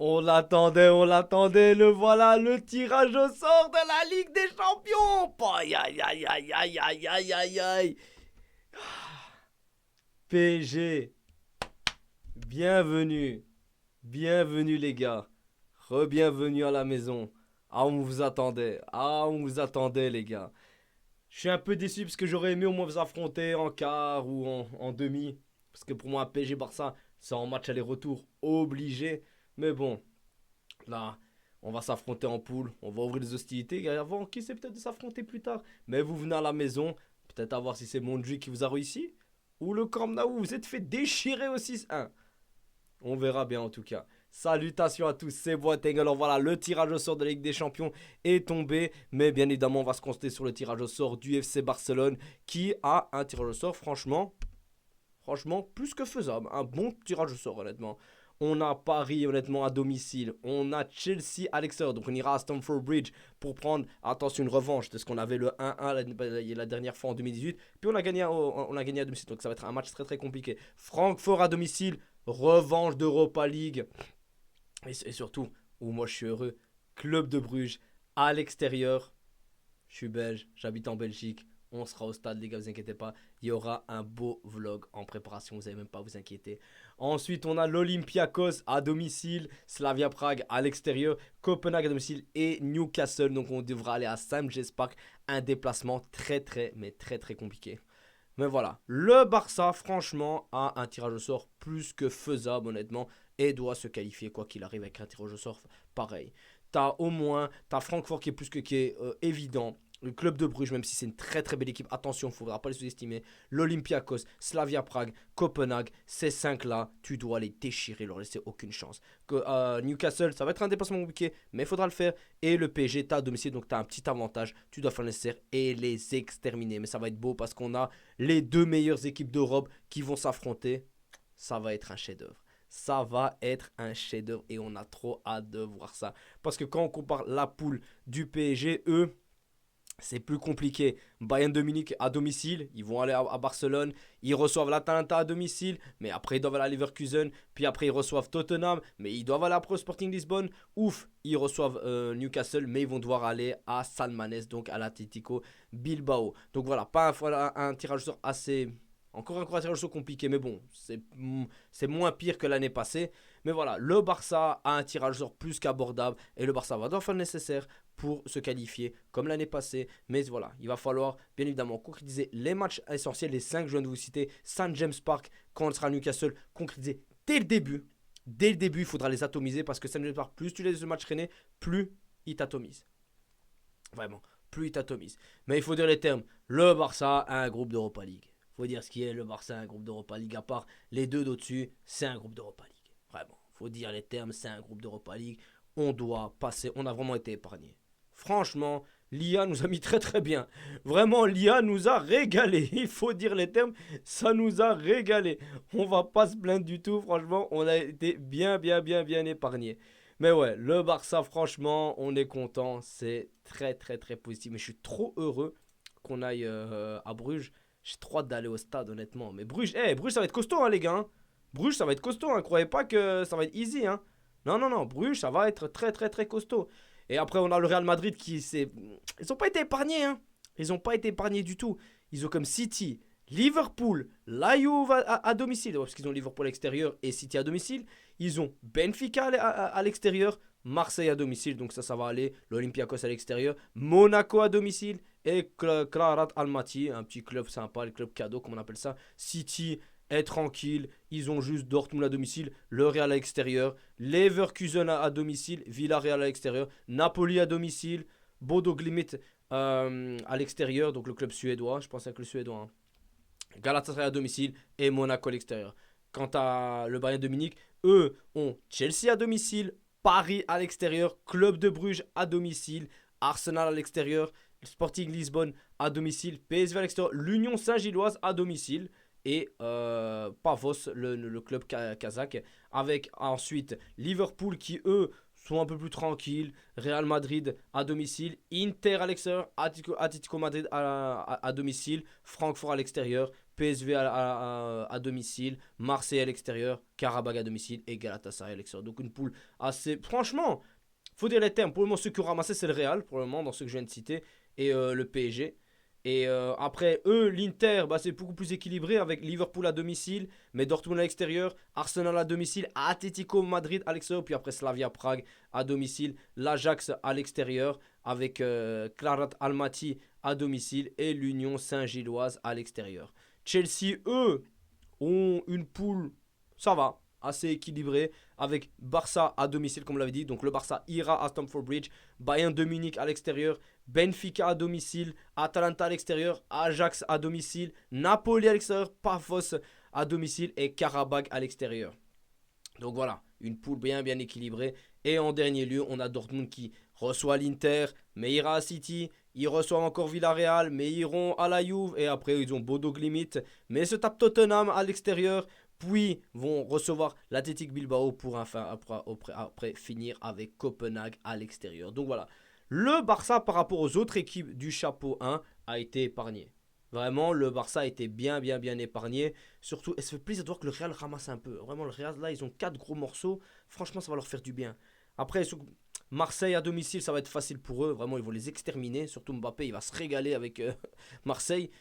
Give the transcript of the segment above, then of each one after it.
On l'attendait, le voilà, le tirage au sort de la Ligue des Champions. Aïe, aïe, aïe, aïe, aïe, aïe, aïe, aïe, aïe. PSG, bienvenue, bienvenue les gars, re-bienvenue à la maison. Ah, on vous attendait, les gars. Je suis un peu déçu parce que j'aurais aimé au moins vous affronter en quart ou en demi. Parce que pour moi, PSG Barça, c'est en match aller-retour obligé. Mais bon, là, on va s'affronter en poule. On va ouvrir les hostilités. Et avant, qui sait peut-être de s'affronter plus tard. Mais vous venez à la maison. Peut-être à voir si c'est Mondri qui vous a réussi. Ou le Camp Nou, vous êtes fait déchirer au 6-1. On verra bien en tout cas. Salutations à tous, c'est Boateng. Alors voilà, le tirage au sort de la Ligue des Champions est tombé. Mais bien évidemment, on va se concentrer sur le tirage au sort du FC Barcelone. Qui a un tirage au sort, franchement, plus que faisable. Un bon tirage au sort, honnêtement. On a Paris, honnêtement, à domicile. On a Chelsea à l'extérieur. Donc on ira à Stamford Bridge pour prendre, attention, une revanche de ce qu'on avait le 1-1 la dernière fois en 2018. Puis on a gagné à domicile. Donc ça va être un match très très compliqué. Francfort à domicile. Revanche d'Europa League. Et surtout, où moi je suis heureux, Club de Bruges à l'extérieur. Je suis belge, j'habite en Belgique. On sera au stade, les gars, vous inquiétez pas. Il y aura un beau vlog en préparation, vous n'avez même pas à vous inquiéter. Ensuite, on a l'Olympiakos à domicile, Slavia Prague à l'extérieur, Copenhague à domicile et Newcastle. Donc, on devra aller à St. James Park. Un déplacement très, très, mais très, très compliqué. Mais voilà, le Barça, franchement, a un tirage au sort plus que faisable, honnêtement, et doit se qualifier, quoi qu'il arrive, avec un tirage au sort pareil. T'as Francfort qui est évident. Le club de Bruges, même si c'est une très très belle équipe, attention, il ne faudra pas les sous-estimer. L'Olympiakos, Slavia Prague, Copenhague, ces 5-là, tu dois les déchirer, leur laisser aucune chance. Newcastle, ça va être un déplacement compliqué, mais il faudra le faire. Et le PSG, t'as à domicile, donc t'as un petit avantage. Tu dois faire le nécessaire et les exterminer. Mais ça va être beau parce qu'on a les deux meilleures équipes d'Europe qui vont s'affronter. Ça va être un chef-d'œuvre. Ça va être un chef-d'œuvre et on a trop hâte de voir ça. Parce que quand on compare la poule du PSG, eux, c'est plus compliqué. Bayern de Munich à domicile, ils vont aller à Barcelone, ils reçoivent l'Atalanta à domicile, mais après ils doivent aller à Leverkusen, puis après ils reçoivent Tottenham, mais ils doivent aller après au Sporting Lisbonne. Ouf, ils reçoivent Newcastle, mais ils vont devoir aller à San Mamés, donc à l'Atlético Bilbao. Donc voilà, pas un tirage au sort assez. Encore un tirage au sort compliqué, mais bon, c'est moins pire que l'année passée. Mais voilà, le Barça a un tirage au sort plus qu'abordable et le Barça va devoir faire le nécessaire pour se qualifier comme l'année passée. Mais voilà, il va falloir bien évidemment concrétiser les matchs essentiels, les 5 que je viens de vous citer. Saint James Park, quand on sera à Newcastle, concrétiser dès le début. Dès le début, il faudra les atomiser parce que Saint James Park, plus tu laisses le match traîner, plus il t'atomise. Vraiment, plus il t'atomise. Mais il faut dire les termes. Le Barça a un groupe d'Europa League. Il faut dire ce qui est. Le Barça a un groupe d'Europa League. À part les deux d'au-dessus, c'est un groupe d'Europa League. Vraiment, il faut dire les termes. C'est un groupe d'Europa League. On doit passer. On a vraiment été épargné. Franchement, l'IA nous a mis très très bien. Vraiment, l'IA nous a régalé. Il faut dire les termes, ça nous a régalé. On va pas se plaindre du tout. Franchement, on a été bien épargné. Mais ouais, le Barça, franchement, on est content. C'est très très très positif. Mais je suis trop heureux qu'on aille à Bruges. J'ai trop hâte d'aller au stade, honnêtement. Mais Bruges, Bruges, ça va être costaud, hein, les gars. Hein. Bruges, ça va être costaud. Hein. Croyez pas que ça va être easy. Hein. Non, non, non. Bruges, ça va être très très très costaud. Et après, on a le Real Madrid qui s'est. Ils n'ont pas été épargnés. Hein. Ils n'ont pas été épargnés du tout. Ils ont comme City, Liverpool, la Juve à domicile. Parce qu'ils ont Liverpool à l'extérieur et City à domicile. Ils ont Benfica à l'extérieur, Marseille à domicile, donc ça va aller. L'Olympiakos à l'extérieur, Monaco à domicile et Klarat Almaty, un petit club sympa, le club cadeau comme on appelle ça. City est tranquille, ils ont juste Dortmund à domicile, le Real à l'extérieur, Leverkusen à domicile, Villarreal à l'extérieur, Napoli à domicile, Bodo Glimt à l'extérieur, donc le club suédois, je pense avec le suédois. Hein. Galatasaray à domicile et Monaco à l'extérieur. Quant à le Bayern de Munich, eux ont Chelsea à domicile, Paris à l'extérieur, Club de Bruges à domicile, Arsenal à l'extérieur, Sporting Lisbonne à domicile, PSV à l'extérieur, l'Union Saint-Gilloise à domicile et Pavos, le club kazakh, avec ensuite Liverpool qui eux sont un peu plus tranquilles, Real Madrid à domicile, Inter à l'extérieur, Atlético Madrid à domicile, Francfort à l'extérieur, PSV à domicile, Marseille à l'extérieur, Karabakh à domicile et Galatasaray à l'extérieur. Donc une poule assez... Franchement, faut dire les termes. Pour le moment, ceux qui ont ramassé, c'est le Real, pour le moment, dans ceux que je viens de citer, et le PSG. Et après, eux, l'Inter, bah, c'est beaucoup plus équilibré avec Liverpool à domicile, mais Dortmund à l'extérieur, Arsenal à domicile, Atlético Madrid à l'extérieur, puis après Slavia Prague à domicile, l'Ajax à l'extérieur, avec Klarat Almaty à domicile et l'Union Saint-Gilloise à l'extérieur. Chelsea, eux, ont une poule, ça va, assez équilibrée, avec Barça à domicile, comme on l'avait dit. Donc le Barça ira à Stamford Bridge, Bayern de Munich à l'extérieur, Benfica à domicile, Atalanta à l'extérieur, Ajax à domicile, Napoli à l'extérieur, Pafos à domicile et Karabakh à l'extérieur. Donc voilà, une poule bien bien équilibrée. Et en dernier lieu, on a Dortmund qui reçoit l'Inter, mais ira à City. Ils reçoivent encore Villarreal, mais iront à la Juve. Et après, ils ont Bodo Glimt, mais se tapent Tottenham à l'extérieur. Puis vont recevoir l'Athletic Bilbao pour après finir avec Copenhague à l'extérieur. Donc voilà, le Barça par rapport aux autres équipes du chapeau 1 a été épargné. Vraiment, le Barça a été bien bien bien épargné. Surtout, et ça fait plaisir de voir que le Real ramasse un peu. Vraiment, le Real, là, ils ont 4 gros morceaux. Franchement, ça va leur faire du bien. Après, Marseille à domicile, ça va être facile pour eux. Vraiment, ils vont les exterminer. Surtout Mbappé, il va se régaler avec Marseille.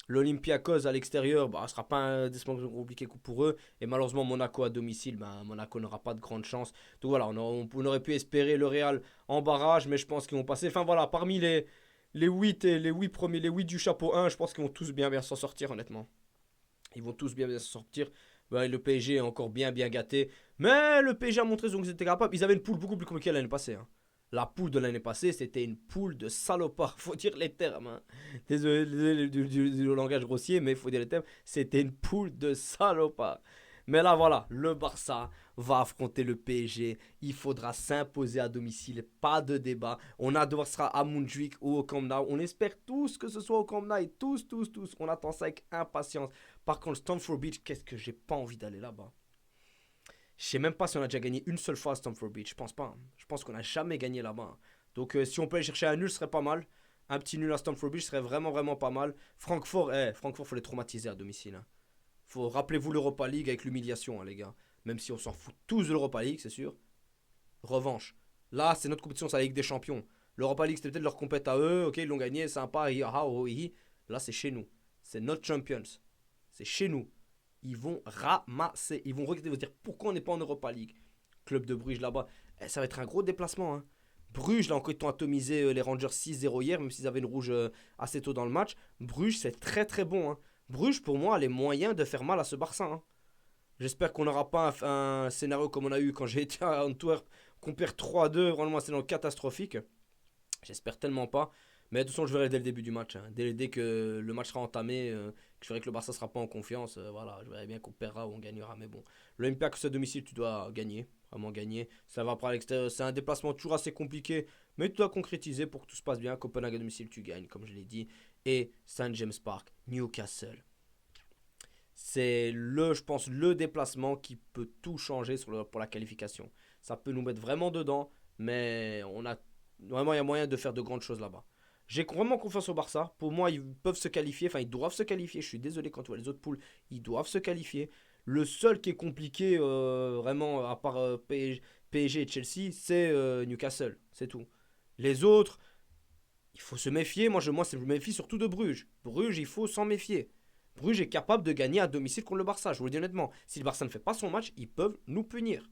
L'Olympiakos à l'extérieur, bah, ce ne sera pas un déplacement compliqué pour eux. Et malheureusement, Monaco à domicile, bah, Monaco n'aura pas de grande chance. Donc voilà, on aurait pu espérer le Real en barrage, mais je pense qu'ils vont passer. Enfin voilà, parmi les 8 et les 8 premiers, les 8 du chapeau 1, je pense qu'ils vont tous bien bien s'en sortir, honnêtement. Ils vont tous bien bien s'en sortir. Bah, le PSG est encore bien bien gâté. Mais le PSG a montré qu'ils étaient capables. Ils avaient une poule beaucoup plus compliquée l'année passée, hein. La poule de l'année passée, c'était une poule de salopards. Faut dire les termes, hein. Désolé du langage grossier, mais il faut dire les termes. C'était une poule de salopards. Mais là, voilà, le Barça va affronter le PSG. Il faudra s'imposer à domicile. Pas de débat. On a devoir sera à Montjuic ou au Camp Nou. On espère tous que ce soit au Camp Nou. Tous, tous, tous. On attend ça avec impatience. Par contre, Stamford Beach, qu'est-ce que j'ai pas envie d'aller là-bas. Je sais même pas si on a déjà gagné une seule fois à Stamford Beach. Je pense pas, hein. Je pense qu'on n'a jamais gagné là-bas, hein. Donc si on peut aller chercher un nul, ce serait pas mal. Un petit nul à Stamford Beach serait vraiment vraiment pas mal. Francfort, faut les traumatiser à domicile, hein. Rappelez-vous l'Europa League avec l'humiliation, hein, les gars. Même si on s'en fout tous de l'Europa League, c'est sûr. Revanche. Là, c'est notre compétition, c'est la Ligue des Champions. L'Europa League, c'était peut-être leur compète à eux. Ok, ils l'ont gagné, sympa. Là, c'est chez nous. C'est notre Champions. C'est chez nous. Ils vont ramasser. Ils vont regarder, ils vont dire pourquoi on n'est pas en Europa League. Club de Bruges là-bas. Ça va être un gros déplacement, hein. Bruges, là encore, ils ont atomisé les Rangers 6-0 hier, même s'ils avaient une rouge assez tôt dans le match. Bruges, c'est très très bon, hein. Bruges, pour moi, a les moyens de faire mal à ce Barça, hein. J'espère qu'on n'aura pas un scénario comme on a eu quand j'ai été à Antwerp, qu'on perd 3-2, vraiment un scénario catastrophique. J'espère tellement pas. Mais de toute façon, je verrai dès le début du match, hein. Dès que le match sera entamé, que je verrai que le Barça sera pas en confiance. Voilà, je verrai bien qu'on perdra ou on gagnera. Mais bon, l'Olympiakos à domicile, tu dois gagner. Vraiment gagner. Ça va pas à l'extérieur. C'est un déplacement toujours assez compliqué. Mais tu dois concrétiser pour que tout se passe bien. Copenhague à domicile, tu gagnes, comme je l'ai dit. Et Saint James Park, Newcastle. C'est je pense, le déplacement qui peut tout changer pour la qualification. Ça peut nous mettre vraiment dedans, mais vraiment, il y a moyen de faire de grandes choses là-bas. J'ai vraiment confiance au Barça. Pour moi, ils peuvent se qualifier. Enfin, ils doivent se qualifier. Je suis désolé quand tu vois les autres poules. Ils doivent se qualifier. Le seul qui est compliqué, vraiment, à part PSG et Chelsea, c'est Newcastle. C'est tout. Les autres, il faut se méfier. Moi, je me méfie surtout de Bruges. Bruges, il faut s'en méfier. Bruges est capable de gagner à domicile contre le Barça. Je vous le dis honnêtement. Si le Barça ne fait pas son match, ils peuvent nous punir.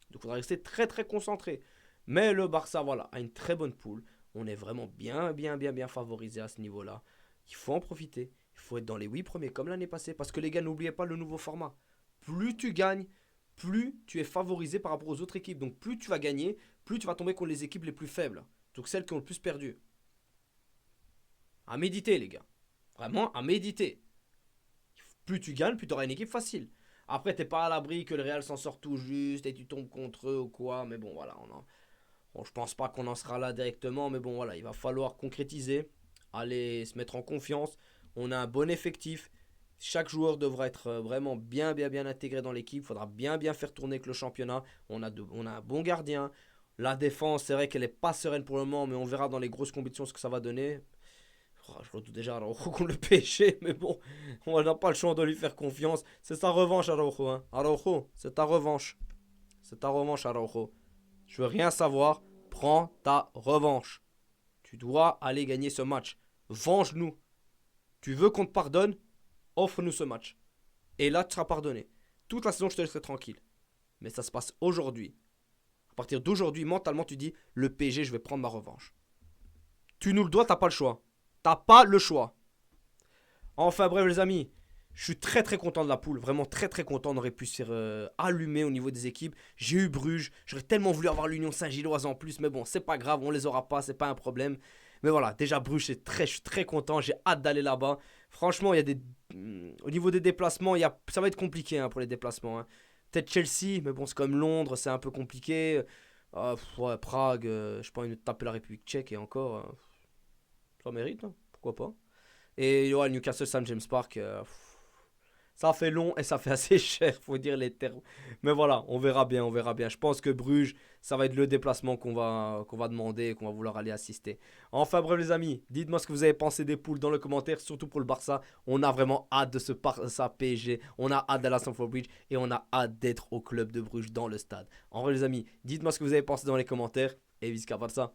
Donc il faudra rester très très concentré. Mais le Barça, voilà, a une très bonne poule. On est vraiment bien, bien, bien, bien favorisé à ce niveau-là. Il faut en profiter. Il faut être dans les 8 premiers comme l'année passée. Parce que les gars, n'oubliez pas le nouveau format. Plus tu gagnes, plus tu es favorisé par rapport aux autres équipes. Donc plus tu vas gagner, plus tu vas tomber contre les équipes les plus faibles. Donc celles qui ont le plus perdu. À méditer, les gars. Vraiment, à méditer. Plus tu gagnes, plus tu auras une équipe facile. Après, t'es pas à l'abri que le Real s'en sort tout juste et tu tombes contre eux ou quoi. Mais bon, voilà. Bon, je pense pas qu'on en sera là directement. Mais bon, voilà. Il va falloir concrétiser. Aller se mettre en confiance. On a un bon effectif. Chaque joueur devra être vraiment bien, bien, bien intégré dans l'équipe. Il faudra bien, bien faire tourner que le championnat. On a un bon gardien. La défense, c'est vrai qu'elle est pas sereine pour le moment. Mais on verra dans les grosses compétitions ce que ça va donner. Oh, je redoute déjà Araujo contre le PSG, mais bon, on n'a pas le choix de lui faire confiance. C'est sa revanche, Araujo. Hein. Araujo, c'est ta revanche. C'est ta revanche, Araujo. Je veux rien savoir. Prends ta revanche. Tu dois aller gagner ce match. Venge-nous. Tu veux qu'on te pardonne? Offre-nous ce match. Et là, tu seras pardonné. Toute la saison, je te laisserai tranquille. Mais ça se passe aujourd'hui. À partir d'aujourd'hui, mentalement, tu dis, le PSG, je vais prendre ma revanche. Tu nous le dois, t'as pas le choix. T'as pas le choix. Enfin bref les amis, je suis très très content de la poule, vraiment très très content, on aurait pu se faire allumer au niveau des équipes. J'ai eu Bruges, j'aurais tellement voulu avoir l'Union Saint-Gilloise en plus, mais bon, c'est pas grave, on les aura pas, c'est pas un problème. Mais voilà, déjà Bruges, je suis très content, j'ai hâte d'aller là-bas. Franchement, il y a des au niveau des déplacements, ça va être compliqué hein, pour les déplacements. Hein. Peut-être Chelsea, mais bon, c'est comme Londres, c'est un peu compliqué. Ouais, Prague, je pas envie de taper la République tchèque et encore, ça mérite, hein, pourquoi pas. Et ouais, Newcastle St James Park, ça fait long et ça fait assez cher, faut dire les termes. Mais voilà, on verra bien, on verra bien. Je pense que Bruges, ça va être le déplacement qu'on va demander et qu'on va vouloir aller assister. Enfin bref les amis, dites-moi ce que vous avez pensé des poules dans le commentaire, surtout pour le Barça. On a vraiment hâte de ce Barça PSG, on a hâte d'aller à Stamford Bridge et on a hâte d'être au club de Bruges dans le stade. En vrai les amis, dites-moi ce que vous avez pensé dans les commentaires et visca Barça.